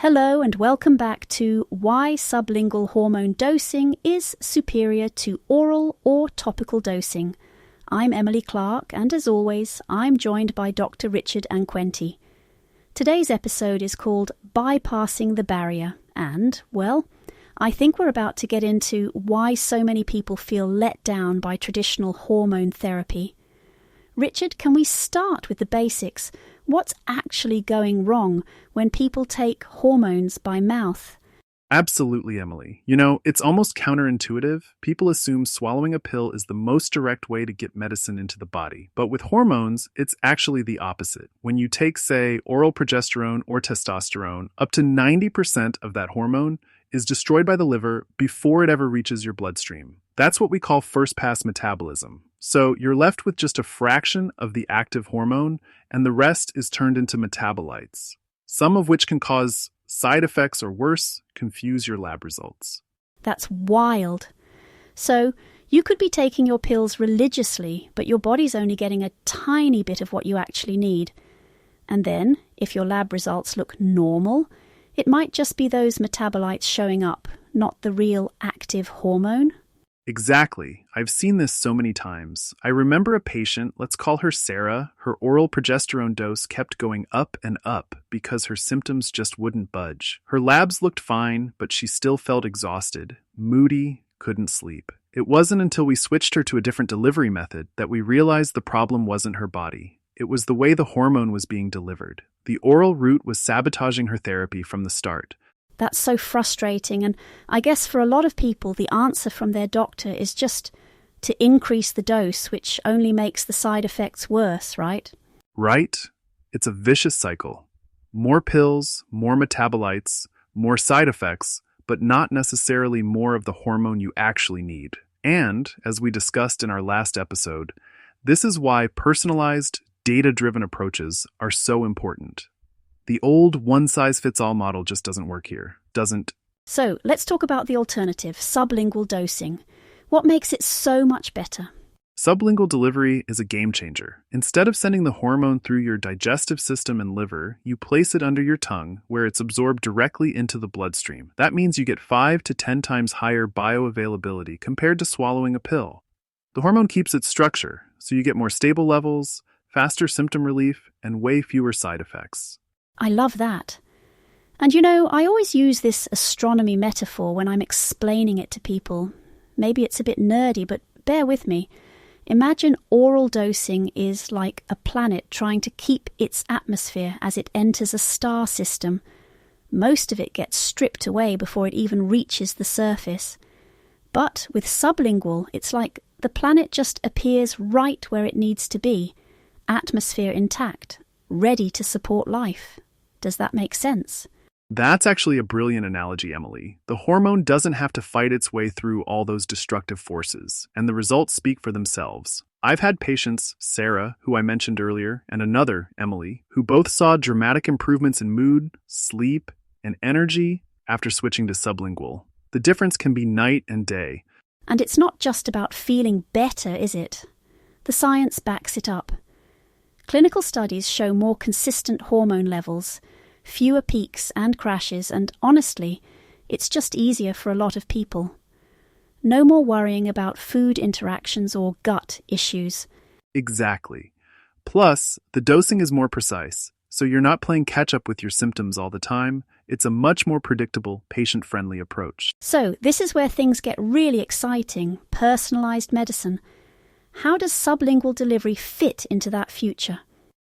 Hello and welcome back to Why Sublingual Hormone Dosing is Superior to Oral or Topical Dosing. I'm Emily Clark and as always, I'm joined by Dr. Richard Nkwenti. Today's episode is called Bypassing the Barrier and, well, I think we're about to get into why so many people feel let down by traditional hormone therapy. Richard, can we start with the basics? What's actually going wrong when people take hormones by mouth? Absolutely, Emily. It's almost counterintuitive. People assume swallowing a pill is the most direct way to get medicine into the body. But with hormones, it's actually the opposite. When you take, say, oral progesterone or testosterone, up to 90% of that hormone is destroyed by the liver before it ever reaches your bloodstream. That's what we call first-pass metabolism. So you're left with just a fraction of the active hormone, and the rest is turned into metabolites, some of which can cause side effects or worse, confuse your lab results. That's wild. So you could be taking your pills religiously, but your body's only getting a tiny bit of what you actually need. And then, if your lab results look normal, it might just be those metabolites showing up, not the real active hormone. Exactly. I've seen this so many times. I remember a patient, let's call her Sarah, her oral progesterone dose kept going up and up because her symptoms just wouldn't budge. Her labs looked fine, but she still felt exhausted, moody, couldn't sleep. It wasn't until we switched her to a different delivery method that we realized the problem wasn't her body. It was the way the hormone was being delivered. The oral route was sabotaging her therapy from the start. That's so frustrating, and I guess for a lot of people the answer from their doctor is just to increase the dose, which only makes the side effects worse, right? Right? It's a vicious cycle. More pills, more metabolites, more side effects, but not necessarily more of the hormone you actually need. And, as we discussed in our last episode, this is why personalized, data-driven approaches are so important. The old one-size-fits-all model just doesn't work here, doesn't. So, let's talk about the alternative, sublingual dosing. What makes it so much better? Sublingual delivery is a game changer. Instead of sending the hormone through your digestive system and liver, you place it under your tongue, where it's absorbed directly into the bloodstream. That means you get 5 to 10 times higher bioavailability compared to swallowing a pill. The hormone keeps its structure, so you get more stable levels, faster symptom relief, and way fewer side effects. I love that. And I always use this astronomy metaphor when I'm explaining it to people. Maybe it's a bit nerdy, but bear with me. Imagine oral dosing is like a planet trying to keep its atmosphere as it enters a star system. Most of it gets stripped away before it even reaches the surface. But with sublingual, it's like the planet just appears right where it needs to be, atmosphere intact, ready to support life. Does that make sense? That's actually a brilliant analogy, Emily. The hormone doesn't have to fight its way through all those destructive forces, and the results speak for themselves. I've had patients, Sarah, who I mentioned earlier, and another, Emily, who both saw dramatic improvements in mood, sleep, and energy after switching to sublingual. The difference can be night and day. And it's not just about feeling better, is it? The science backs it up. Clinical studies show more consistent hormone levels, fewer peaks and crashes, and honestly, it's just easier for a lot of people. No more worrying about food interactions or gut issues. Exactly. Plus, the dosing is more precise, so you're not playing catch-up with your symptoms all the time. It's a much more predictable, patient-friendly approach. So, this is where things get really exciting, personalized medicine. How does sublingual delivery fit into that future?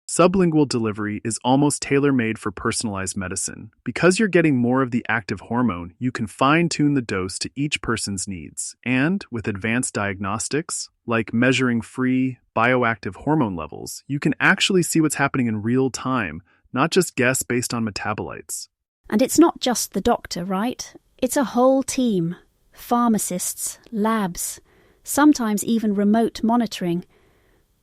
Sublingual delivery is almost tailor-made for personalized medicine. Because you're getting more of the active hormone, you can fine-tune the dose to each person's needs. And with advanced diagnostics, like measuring free, bioactive hormone levels, you can actually see what's happening in real time, not just guess based on metabolites. And it's not just the doctor, right? It's a whole team. Pharmacists, labs, sometimes even remote monitoring.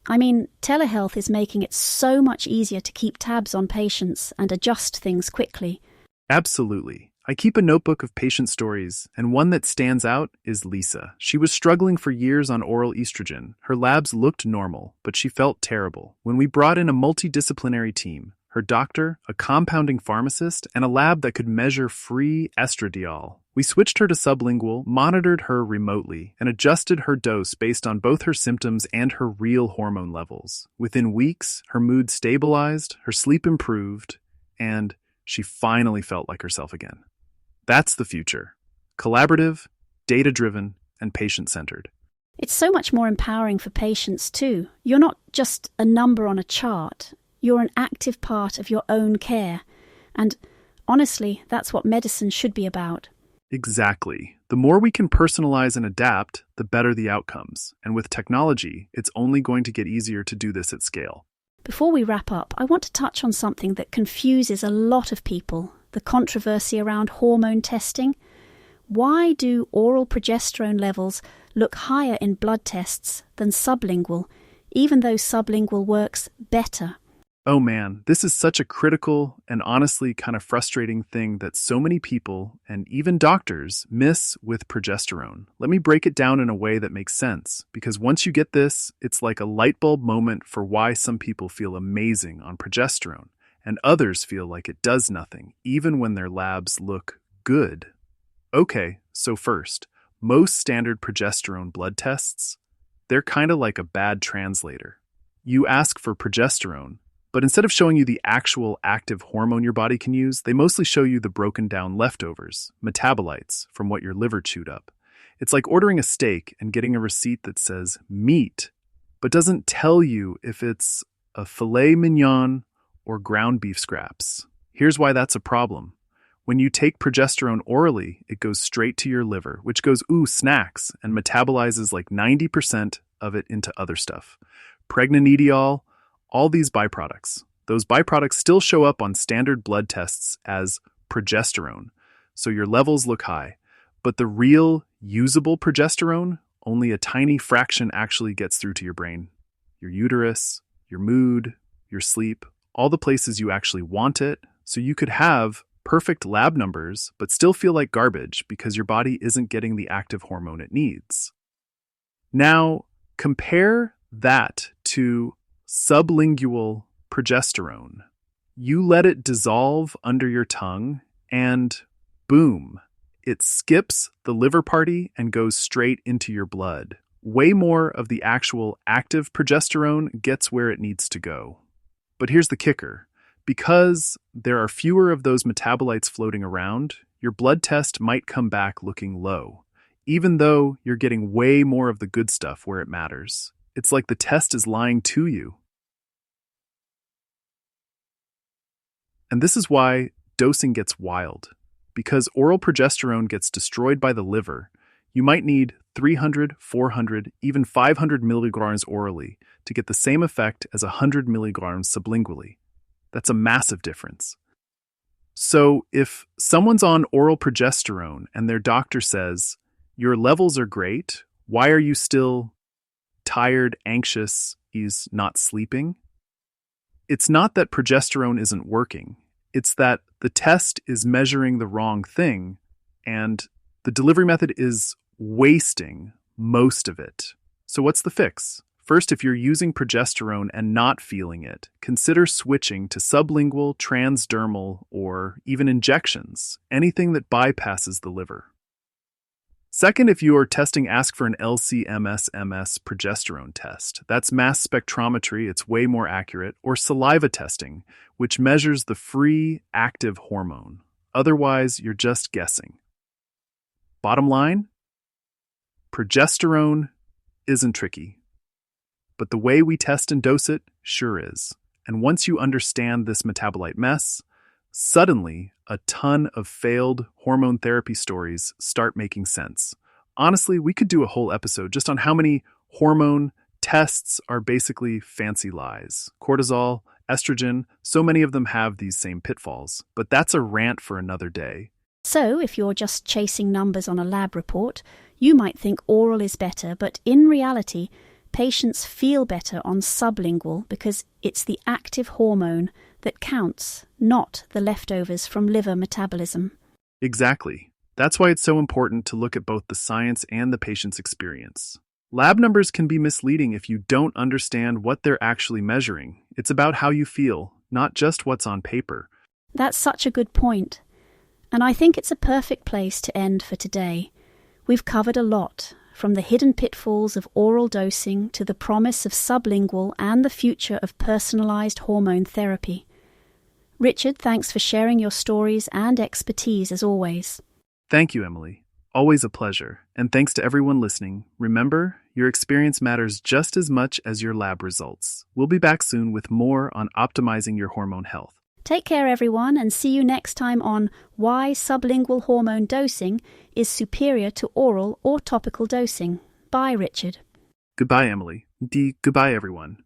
I mean, telehealth is making it so much easier to keep tabs on patients and adjust things quickly. Absolutely. I keep a notebook of patient stories, and one that stands out is Lisa. She was struggling for years on oral estrogen. Her labs looked normal, but she felt terrible. When we brought in a multidisciplinary team, her doctor, a compounding pharmacist, and a lab that could measure free estradiol. We switched her to sublingual, monitored her remotely, and adjusted her dose based on both her symptoms and her real hormone levels. Within weeks, her mood stabilized, her sleep improved, and she finally felt like herself again. That's the future. Collaborative, data-driven, and patient-centered. It's so much more empowering for patients too. You're not just a number on a chart. You're an active part of your own care. And honestly, that's what medicine should be about. Exactly. The more we can personalize and adapt, the better the outcomes. And with technology, it's only going to get easier to do this at scale. Before we wrap up, I want to touch on something that confuses a lot of people, the controversy around hormone testing. Why do oral progesterone levels look higher in blood tests than sublingual, even though sublingual works better? Oh man, this is such a critical and honestly kind of frustrating thing that so many people, and even doctors, miss with progesterone. Let me break it down in a way that makes sense, because once you get this, it's like a light bulb moment for why some people feel amazing on progesterone, and others feel like it does nothing, even when their labs look good. Okay, so first, most standard progesterone blood tests, they're kind of like a bad translator. You ask for progesterone, but instead of showing you the actual active hormone your body can use, they mostly show you the broken down leftovers, metabolites, from what your liver chewed up. It's like ordering a steak and getting a receipt that says meat, but doesn't tell you if it's a filet mignon or ground beef scraps. Here's why that's a problem. When you take progesterone orally, it goes straight to your liver, which goes, snacks, and metabolizes like 90% of it into other stuff. Pregnanidiol, all these byproducts. Those byproducts still show up on standard blood tests as progesterone, so your levels look high. But the real, usable progesterone, only a tiny fraction actually gets through to your brain. Your uterus, your mood, your sleep, all the places you actually want it, so you could have perfect lab numbers, but still feel like garbage because your body isn't getting the active hormone it needs. Now, compare that to sublingual progesterone. You let it dissolve under your tongue, and boom, it skips the liver party and goes straight into your blood. Way more of the actual active progesterone gets where it needs to go. But here's the kicker. Because there are fewer of those metabolites floating around, your blood test might come back looking low, even though you're getting way more of the good stuff where it matters. It's like the test is lying to you. And this is why dosing gets wild. Because oral progesterone gets destroyed by the liver, you might need 300, 400, even 500 milligrams orally to get the same effect as 100 milligrams sublingually. That's a massive difference. So if someone's on oral progesterone and their doctor says, your levels are great, why are you still tired, anxious, is not sleeping? It's not that progesterone isn't working. It's that the test is measuring the wrong thing, and the delivery method is wasting most of it. So what's the fix? First, if you're using progesterone and not feeling it, consider switching to sublingual, transdermal, or even injections, anything that bypasses the liver. Second, if you are testing, ask for an LC-MS-MS progesterone test. That's mass spectrometry, it's way more accurate, or saliva testing, which measures the free active hormone. Otherwise, you're just guessing. Bottom line, progesterone isn't tricky. But the way we test and dose it sure is. And once you understand this metabolite mess, suddenly a ton of failed hormone therapy stories start making sense. Honestly, we could do a whole episode just on how many hormone tests are basically fancy lies. Cortisol, estrogen, so many of them have these same pitfalls. But that's a rant for another day. So, if you're just chasing numbers on a lab report, you might think oral is better, but in reality, patients feel better on sublingual because it's the active hormone that counts, not the leftovers from liver metabolism. Exactly. That's why it's so important to look at both the science and the patient's experience. Lab numbers can be misleading if you don't understand what they're actually measuring. It's about how you feel, not just what's on paper. That's such a good point. And I think it's a perfect place to end for today. We've covered a lot, from the hidden pitfalls of oral dosing to the promise of sublingual and the future of personalized hormone therapy. Richard, thanks for sharing your stories and expertise as always. Thank you, Emily. Always a pleasure. And thanks to everyone listening. Remember, your experience matters just as much as your lab results. We'll be back soon with more on optimizing your hormone health. Take care, everyone, and see you next time on Why Sublingual Hormone Dosing is Superior to Oral or Topical Dosing. Bye, Richard. Goodbye, Emily. Goodbye, everyone.